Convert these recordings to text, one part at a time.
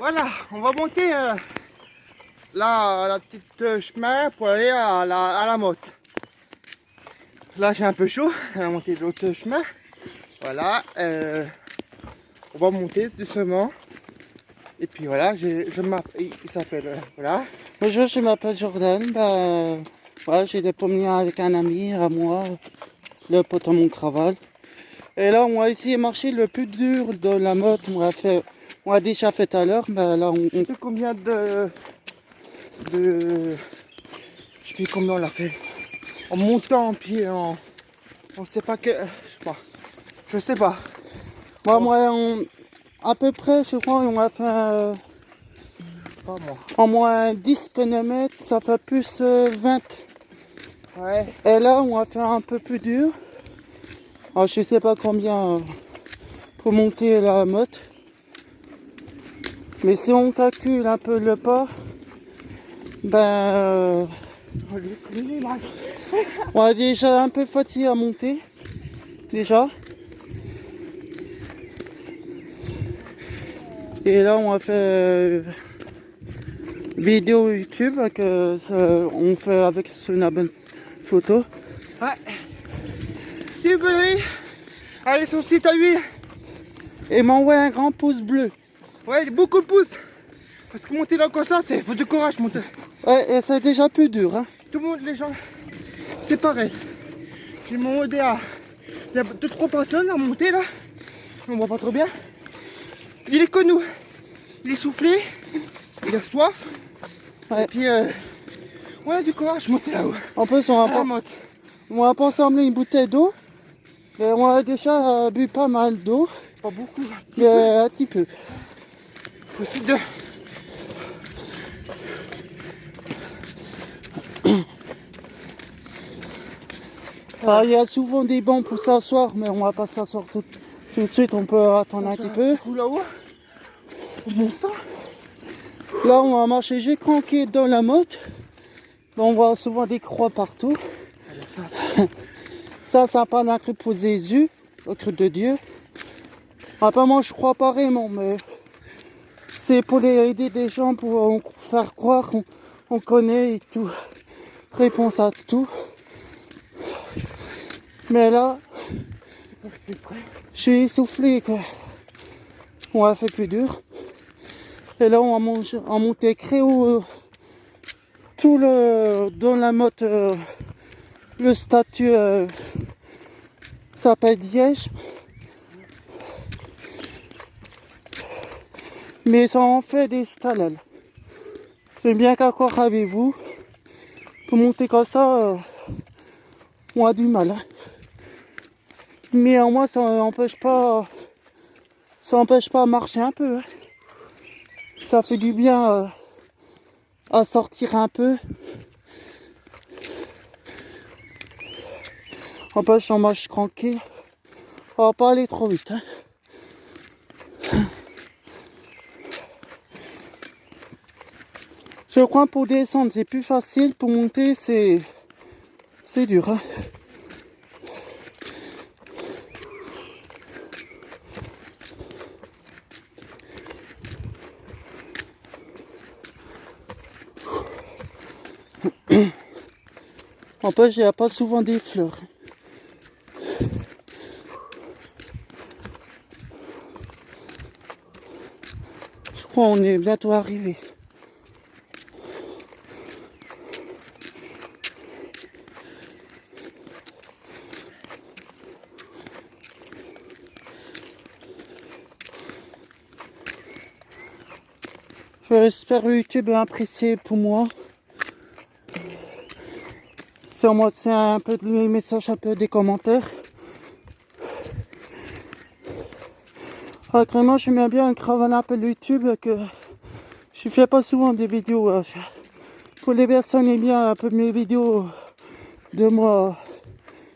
Voilà, on va monter la petite chemin pour aller à la motte. Là j'ai un peu chaud, on va monter l'autre chemin. Voilà, on va monter doucement. Et puis voilà, je m'appelle, il s'appelle, voilà. Bonjour, je m'appelle Jordan. Voilà, j'ai des promener avec un ami à moi, le pote à mon travail. Et là, on va essayer de marcher le plus dur de la motte. On a déjà fait tout à l'heure. Là, Je sais plus combien je sais plus combien on l'a fait. En montant, puis on sait pas que, je sais pas. à peu près, je crois, on a fait Pas moi. en moins 10 km, ça fait plus 20. Ouais. Et là, on va faire un peu plus dur. Alors, je sais pas combien pour monter la motte. Mais si on calcule un peu le pas, on est déjà un peu fatigué à monter. Déjà. Et là, on a fait vidéo YouTube on fait avec une bonne photo. Ouais. Si vous voulez, allez sur le site à lui. Et m'envoie un grand pouce bleu. Ouais, beaucoup de pouces. Parce que monter là comme ça, c'est faut du courage monter. Ouais, et c'est déjà plus dur, hein. Tout le monde, les gens, c'est pareil. J'ai mon ODA. Il y a 2-3 personnes à monter là. On voit pas trop bien. Il est comme nous. Il est soufflé. Il a soif. Ouais. Et puis, on a du courage monter là-haut. En plus, on va pas emmener une bouteille d'eau. Mais on a déjà bu pas mal d'eau. Pas beaucoup. Mais un petit peu. Faut aussi de... Alors, il y a souvent des bancs pour s'asseoir, mais on va pas s'asseoir tout de suite. On peut attendre un petit peu. Là-haut. En montant. Là, on va marcher juste tranquille dans la motte. On voit souvent des croix partout. Ça, c'est pas un cru pour Jésus, le cru de Dieu. Après, moi, je crois pas vraiment, mais c'est pour aider des gens, pour faire croire qu'on connaît et tout. Réponse à tout. Mais là, je suis essoufflé, quoi. On a fait plus dur. Et là, on va monter très haut, dans la motte, le statut s'appelle Diège. Mais ça en fait des stalles. J'aime bien qu'accord avec vous. Pour monter comme ça, on a du mal. Hein. Mais en moi, ça empêche pas à marcher un peu. Hein. Ça fait du bien à sortir un peu. Empêche, on marche tranquille. On va pas aller trop vite. Hein. Je crois que pour descendre c'est plus facile, pour monter c'est dur. Hein. En plus, il n'y a pas souvent des fleurs. Je crois qu'on est bientôt arrivé. J'espère que YouTube est apprécié pour moi. Sur moi, c'est un peu de messages, un peu des commentaires. Vraiment, je mets bien un cravate un peu YouTube que je fais pas souvent des vidéos. Pour les personnes qui aiment bien un peu mes vidéos de moi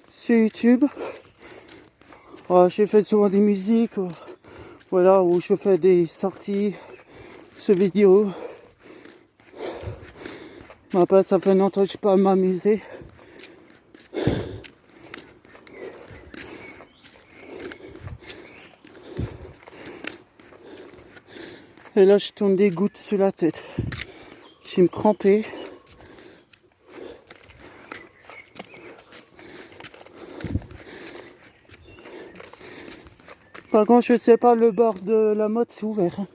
sur YouTube. Je fais souvent des musiques, voilà, où je fais des sorties sur vidéo. Après, ça fait longtemps que je peux m'amuser. Et là, je tourne des gouttes sur la tête. Je vais me cramper. Par contre, je sais pas, le bord de la motte, c'est ouvert. Hein.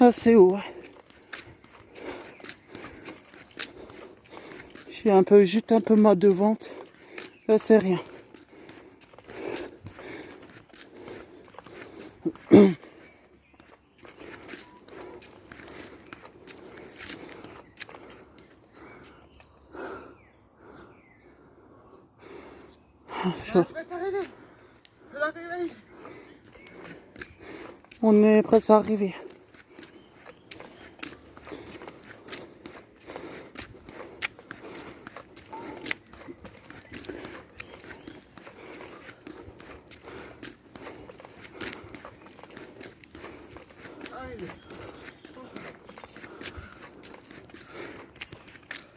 Ah, c'est haut. J'ai juste un peu mal de ventre. Là, c'est rien. On est presque arrivé.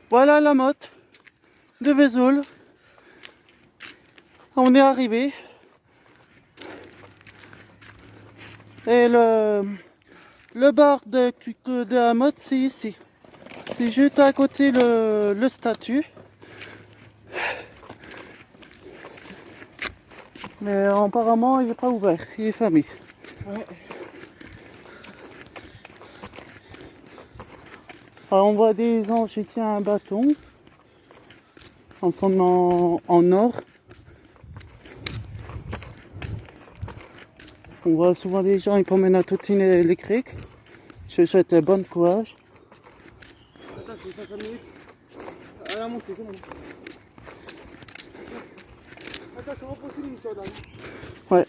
Voilà la motte de Vesoul. On est arrivé. Et le bar de la motte, c'est ici. C'est juste à côté le statut. Mais apparemment, il n'est pas ouvert. Il est fermé. Ouais. Alors, on voit des anges qui tiennent un bâton en forme en or. On voit souvent des gens qui promènent la trottinette électrique. Je souhaite bon courage. Attends, c'est 5 minutes. À la montée, c'est bon. Attends, ça va passer une chose. Ouais.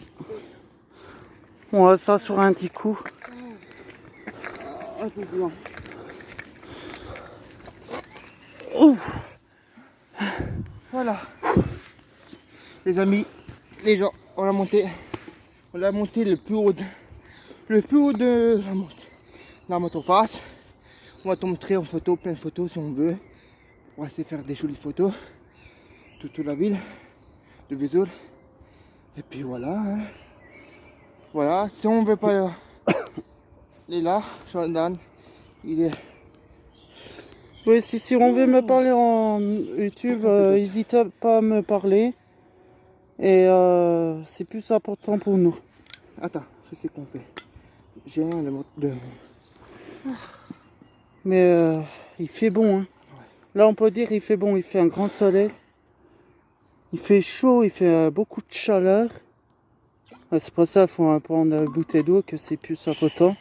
On va ça sur un petit coup. Un peu plus loin. Ouf. Voilà. Les amis, les gens, on a monté le plus haut de la moto en face. On va te montrer en photo, plein de photos si on veut. On va essayer de faire des jolies photos de toute la ville de Vesoul. Et puis voilà. Hein. Voilà, si on veut pas il est là, Jordan, il est. Oui, si on veut me parler en YouTube, n'hésitez pas à me parler. Et c'est plus important pour nous. Attends, je sais qu'on fait. J'ai un de. Mais il fait bon. Hein. Là, on peut dire il fait bon. Il fait un grand soleil. Il fait chaud, il fait beaucoup de chaleur. C'est pour ça qu'il faut prendre une bouteille d'eau, que c'est plus important.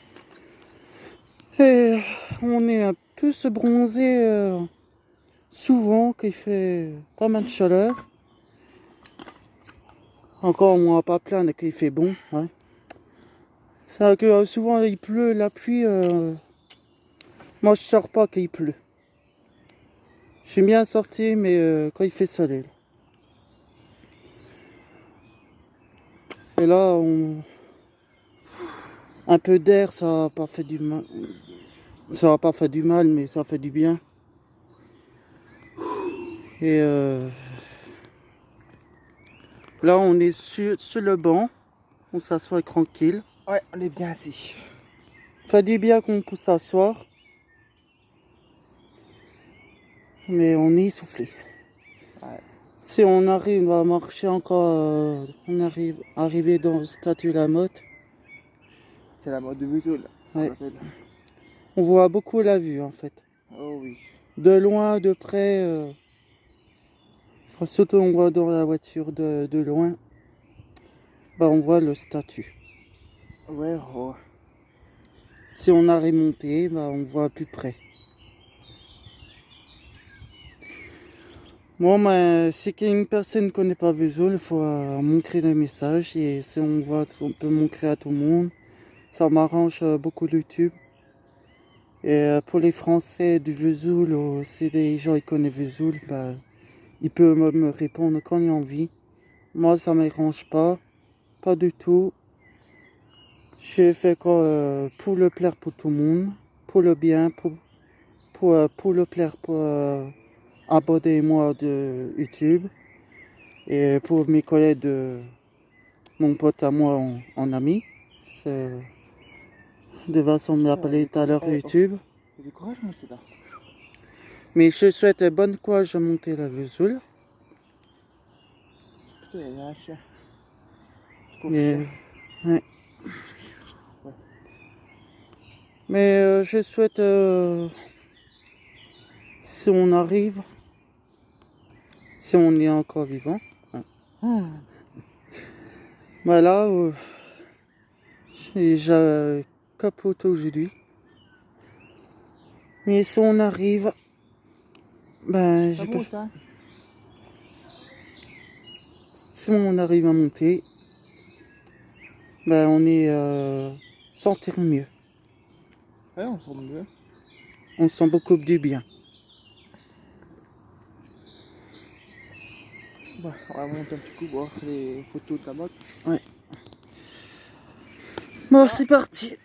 Et on est un peu se bronzer souvent, qu'il fait pas mal de chaleur. Encore, on ne va pas plaindre qu'il fait bon. Hein. C'est vrai que souvent il pleut, la pluie. Moi, je sors pas quand il pleut. J'aime bien sortir, mais quand il fait soleil. Et là, un peu d'air, ça va pas fait du mal. Ça va pas fait du mal, mais ça fait du bien. Et là, on est sur le banc. On s'assoit tranquille. Ouais, on est bien assis. Ça dit bien qu'on peut s'asseoir. Mais on est essoufflé. Ouais. Si on arrive à marcher encore, on arriver dans le statut de la motte. C'est la mode de Vesoul. Ouais. On voit beaucoup la vue en fait. Oh oui. De loin, de près. Surtout on voit dans la voiture de loin. Bah, on voit le statut. Ouais, oh. Si on arrive monté, bah, on voit à plus près. Bon, mais si une personne ne connaît pas Vesoul, il faut montrer des messages. Et si on voit, on peut montrer à tout le monde. Ça m'arrange beaucoup YouTube. Et pour les Français du Vesoul, si des gens qui connaissent Vesoul, bah, ils peuvent me répondre quand ils ont envie. Moi, ça ne m'arrange pas. Pas du tout. Je fais pour le plaire pour tout le monde. pour le bien, pour le plaire, pour abonner-moi de YouTube. Et pour mes collègues de mon pote à moi en ami. De Vincent me l'appeler tout à l'heure YouTube. Il y a du courage, moi, c'est là. Mais je souhaite bonne courage à monter la Vesoul. Putain, il y a un chien. Mais, ouais. Mais je souhaite, si on arrive, si on est encore vivant, voilà, j'ai capote aujourd'hui. Mais si on arrive, ben, si on arrive à monter, ben on est sentir mieux. Ouais, on sent mieux. On sent beaucoup du bien. Bah, on va monter un petit coup, voir les photos de la moto. Ouais. Bon, c'est parti.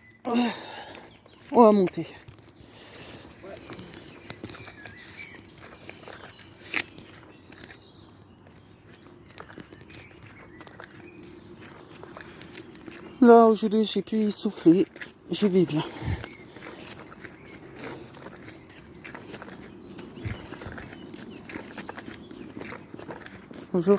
On va monter. Là, aujourd'hui, j'ai pu souffler. Je vais bien. Bonjour.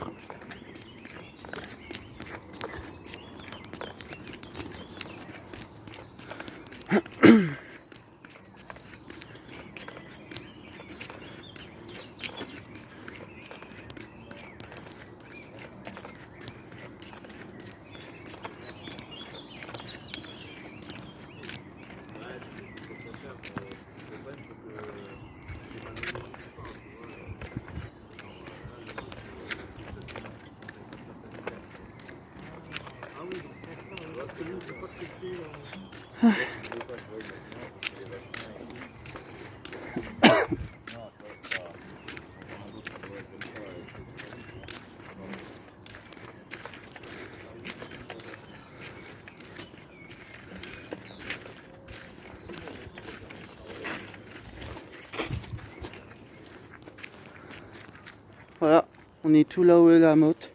Voilà, on est tout là où est la moto.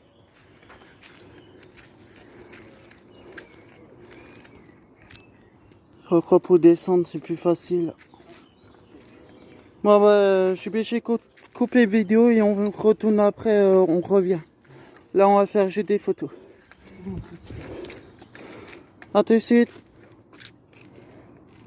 Je crois pour descendre c'est plus facile. Bon bah je suis obligé de couper vidéo et on retourne après, on revient. Là on va faire juste des photos. A tout de suite.